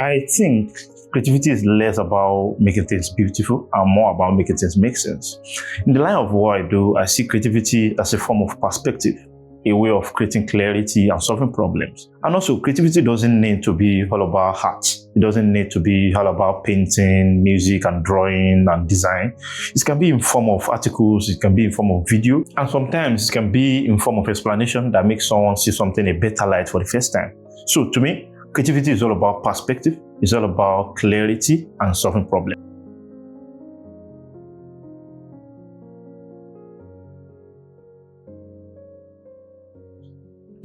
I think creativity is less about making things beautiful and more about making things make sense. In the line of what I do, I see creativity as a form of perspective, a way of creating clarity and solving problems. And also, creativity doesn't need to be all about art. It doesn't need to be all about painting, music, and drawing and design. It can be in form of articles, it can be in form of video, and sometimes it can be in form of explanation that makes someone see something in a better light for the first time. So to me, creativity is all about perspective, it's all about clarity and solving problems.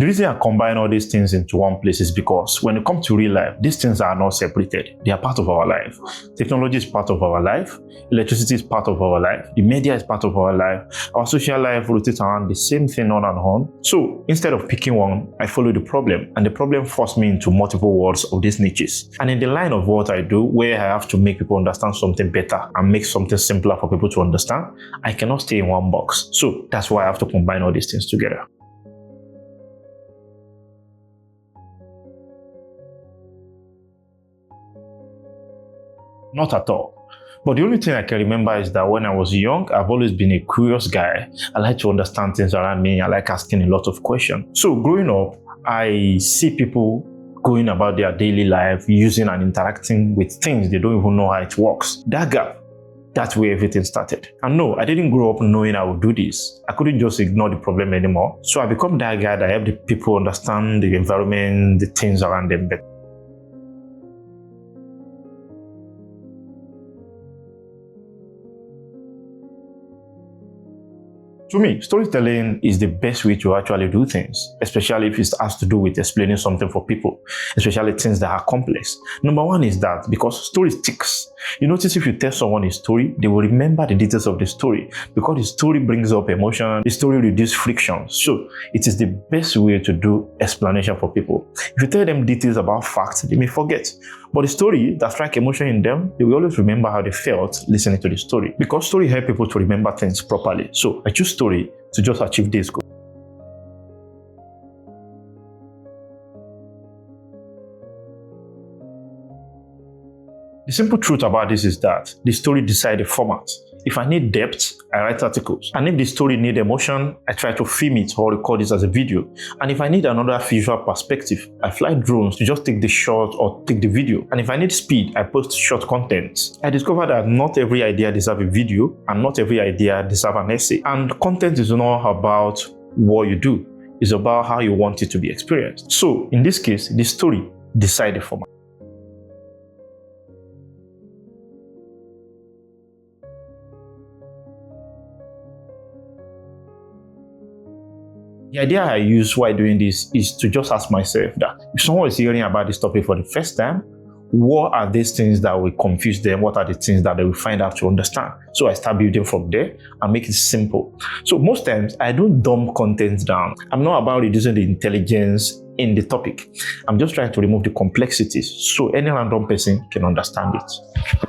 The reason I combine all these things into one place is because when it comes to real life, these things are not separated. They are part of our life. Technology is part of our life. Electricity is part of our life. The media is part of our life. Our social life rotates around the same thing on and on. So instead of picking one, I follow the problem, and the problem forced me into multiple worlds of these niches. And in the line of what I do, where I have to make people understand something better and make something simpler for people to understand, I cannot stay in one box. So that's why I have to combine all these things together. Not at all. But the only thing I can remember is that when I was young, I've always been a curious guy. I like to understand things around me. I like asking a lot of questions. So growing up, I see people going about their daily life, using and interacting with things they don't even know how it works. That gap, that's where everything started. And no, I didn't grow up knowing I would do this. I couldn't just ignore the problem anymore. So I become that guy that helped the people understand the environment, the things around them better. To me, storytelling is the best way to actually do things, especially if it has to do with explaining something for people, especially things that are complex. Number one is that because story sticks. You notice if you tell someone a story, they will remember the details of the story because the story brings up emotion, the story reduces friction. So it is the best way to do explanation for people. If you tell them details about facts, they may forget. But the story that strikes emotion in them, they will always remember how they felt listening to the story. Because story helps people to remember things properly. So I choose story to just achieve this goal. The simple truth about this is that the story decides the format. If I need depth, I write articles. And if the story needs emotion, I try to film it or record it as a video. And if I need another visual perspective, I fly drones to just take the shot or take the video. And if I need speed, I post short content. I discovered that not every idea deserves a video and not every idea deserves an essay. And content is not about what you do. It's about how you want it to be experienced. So in this case, the story decides the format. The idea I use while doing this is to just ask myself that if someone is hearing about this topic for the first time, what are these things that will confuse them? What are the things that they will find out to understand? So I start building from there and make it simple. So most times I don't dumb content down. I'm not about reducing the intelligence in the topic. I'm just trying to remove the complexities so any random person can understand it.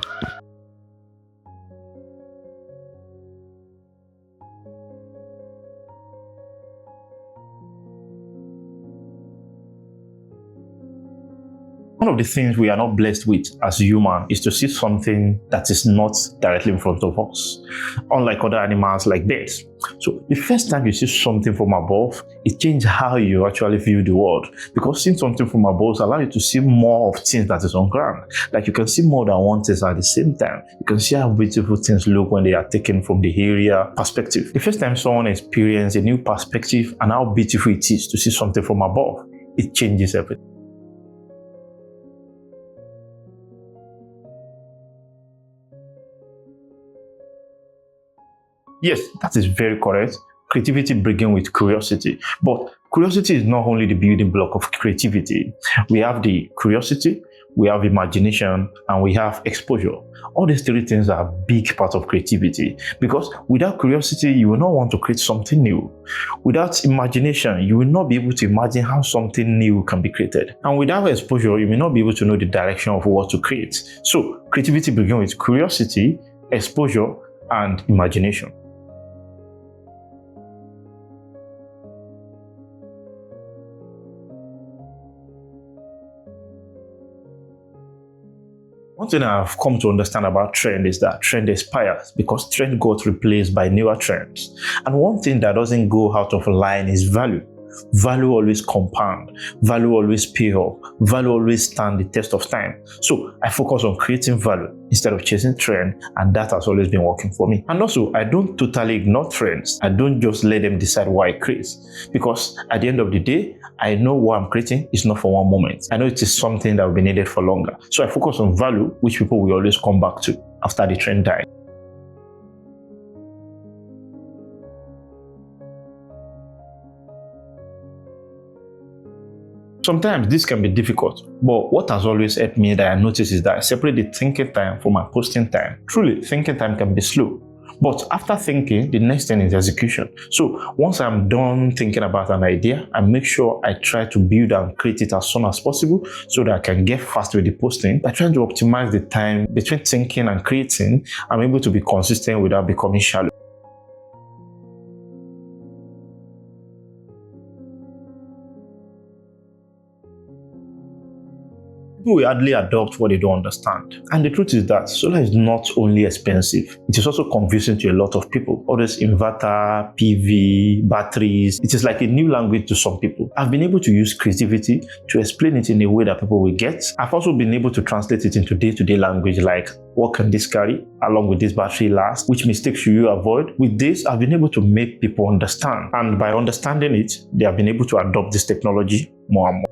One of the things we are not blessed with as human is to see something that is not directly in front of us, unlike other animals like birds. So the first time you see something from above, it changes how you actually view the world, because seeing something from above allows you to see more of things that is on ground. Like you can see more than one thing at the same time. You can see how beautiful things look when they are taken from the area perspective. The first time someone experiences a new perspective and how beautiful it is to see something from above, it changes everything. Yes, that is very correct. Creativity begins with curiosity. But curiosity is not only the building block of creativity. We have the curiosity, we have imagination, and we have exposure. All these three things are a big part of creativity, because without curiosity, you will not want to create something new. Without imagination, you will not be able to imagine how something new can be created. And without exposure, you may not be able to know the direction of what to create. So creativity begins with curiosity, exposure, and imagination. One thing I've come to understand about trend is that trend expires because trend got replaced by newer trends. And one thing that doesn't go out of line is value. Value always compound, value always pay off, value always stand the test of time. So I focus on creating value instead of chasing trend, and that has always been working for me. And also, I don't totally ignore trends. I don't just let them decide what I create, because at the end of the day, I know what I'm creating is not for one moment. I know it is something that will be needed for longer. So I focus on value, which people will always come back to after the trend dies. Sometimes this can be difficult, but what has always helped me that I notice is that I separate the thinking time from my posting time. Truly, thinking time can be slow, but after thinking, the next thing is execution. So once I'm done thinking about an idea, I make sure I try to build and create it as soon as possible so that I can get fast with the posting. By trying to optimize the time between thinking and creating, I'm able to be consistent without becoming shallow. People will hardly adopt what they don't understand. And the truth is that solar is not only expensive, it is also confusing to a lot of people. All this inverter, PV, batteries, it is like a new language to some people. I've been able to use creativity to explain it in a way that people will get. I've also been able to translate it into day-to-day language, like what can this carry along with this battery last, which mistakes should you avoid. With this, I've been able to make people understand, and by understanding it, they have been able to adopt this technology more and more.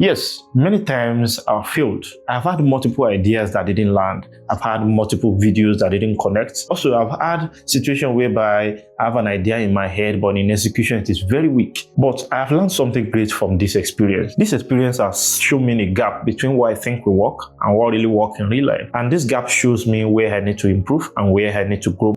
Yes, many times I've failed. I've had multiple ideas that didn't land. I've had multiple videos that didn't connect. Also, I've had situations whereby I have an idea in my head, but in execution it is very weak. But I've learned something great from this experience. This experience has shown me a gap between what I think will work and what really works in real life. And this gap shows me where I need to improve and where I need to grow.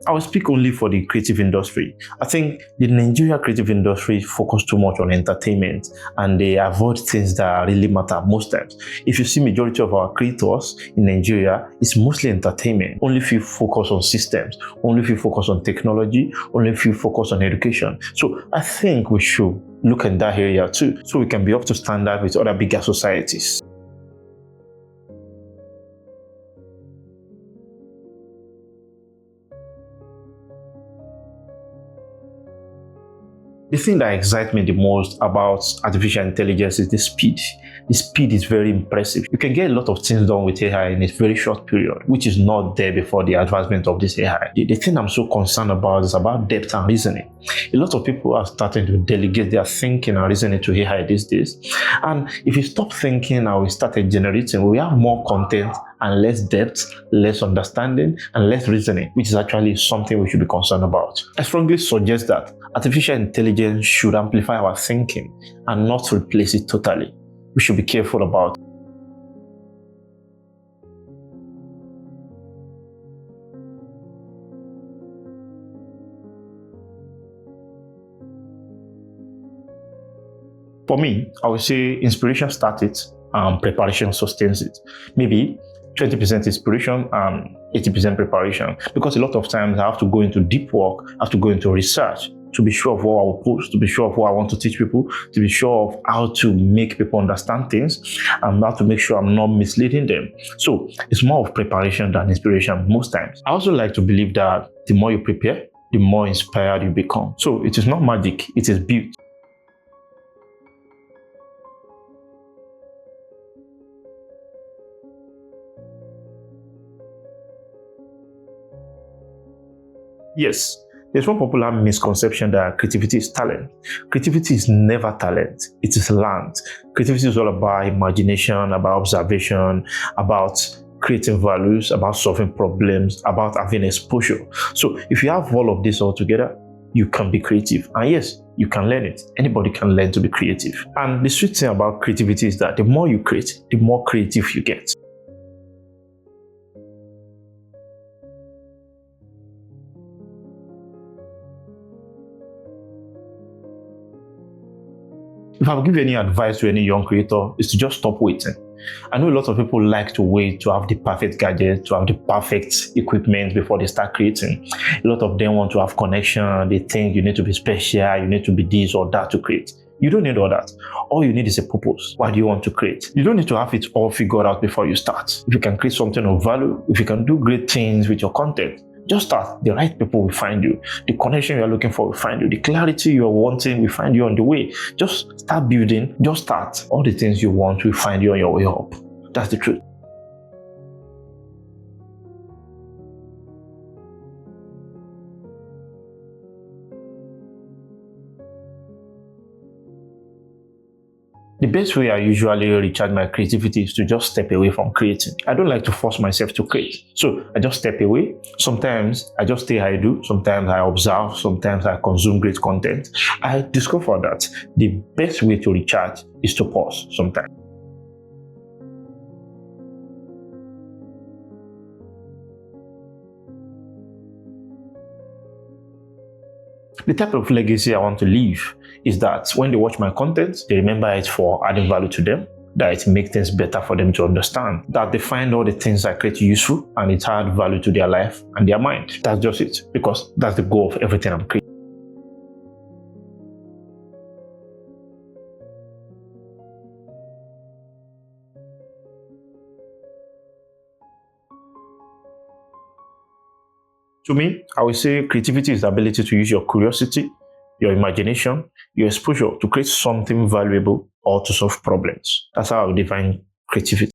I will speak only for the creative industry. I think the Nigeria creative industry focus too much on entertainment and they avoid things that really matter most times. If you see majority of our creators in Nigeria, it's mostly entertainment. Only few focus on systems, only few focus on technology, only few focus on education. So I think we should look at that area too, so we can be up to standard with other bigger societies. The thing that excites me the most about artificial intelligence is the speed. The speed is very impressive. You can get a lot of things done with AI in a very short period, which is not there before the advancement of this AI. The thing I'm so concerned about is about depth and reasoning. A lot of people are starting to delegate their thinking and reasoning to AI these days. And if you stop thinking and we started generating, we have more content and less depth, less understanding, and less reasoning, which is actually something we should be concerned about. I strongly suggest that artificial intelligence should amplify our thinking and not replace it totally. We should be careful about it. For me, I would say inspiration starts it and preparation sustains it. Maybe 20% inspiration and 80% preparation, because a lot of times I have to go into deep work, I have to go into research to be sure of what I will post, to be sure of what I want to teach people, to be sure of how to make people understand things, and how to make sure I'm not misleading them. So it's more of preparation than inspiration most times. I also like to believe that the more you prepare, the more inspired you become. So it is not magic, it is built. Yes, there's one popular misconception that creativity is talent. Creativity is never talent, it is learned. Creativity is all about imagination, about observation, about creating values, about solving problems, about having exposure. So if you have all of this all together, you can be creative. And yes, you can learn it. Anybody can learn to be creative. And the sweet thing about creativity is that the more you create, the more creative you get. If I would give any advice to any young creator, is to just stop waiting. I know a lot of people like to wait to have the perfect gadget, to have the perfect equipment before they start creating. A lot of them want to have connection. They think you need to be special, you need to be this or that to create. You don't need all that. All you need is a purpose. Why do you want to create? You don't need to have it all figured out before you start. If you can create something of value, if you can do great things with your content, just start. The right people will find you. The connection you're looking for will find you. The clarity you're wanting will find you on the way. Just start building. Just start. All the things you want will find you on your way up. That's the truth. The best way I usually recharge my creativity is to just step away from creating. I don't like to force myself to create. So I just step away. Sometimes I just stay idle. Sometimes I observe. Sometimes I consume great content. I discovered that the best way to recharge is to pause sometimes. The type of legacy I want to leave is that when they watch my content, they remember it for adding value to them, that it makes things better for them to understand, that they find all the things I create useful and it add value to their life and their mind. That's just it, because that's the goal of everything I'm creating. To me, I would say creativity is the ability to use your curiosity, your imagination, your exposure to create something valuable or to solve problems. That's how I would define creativity.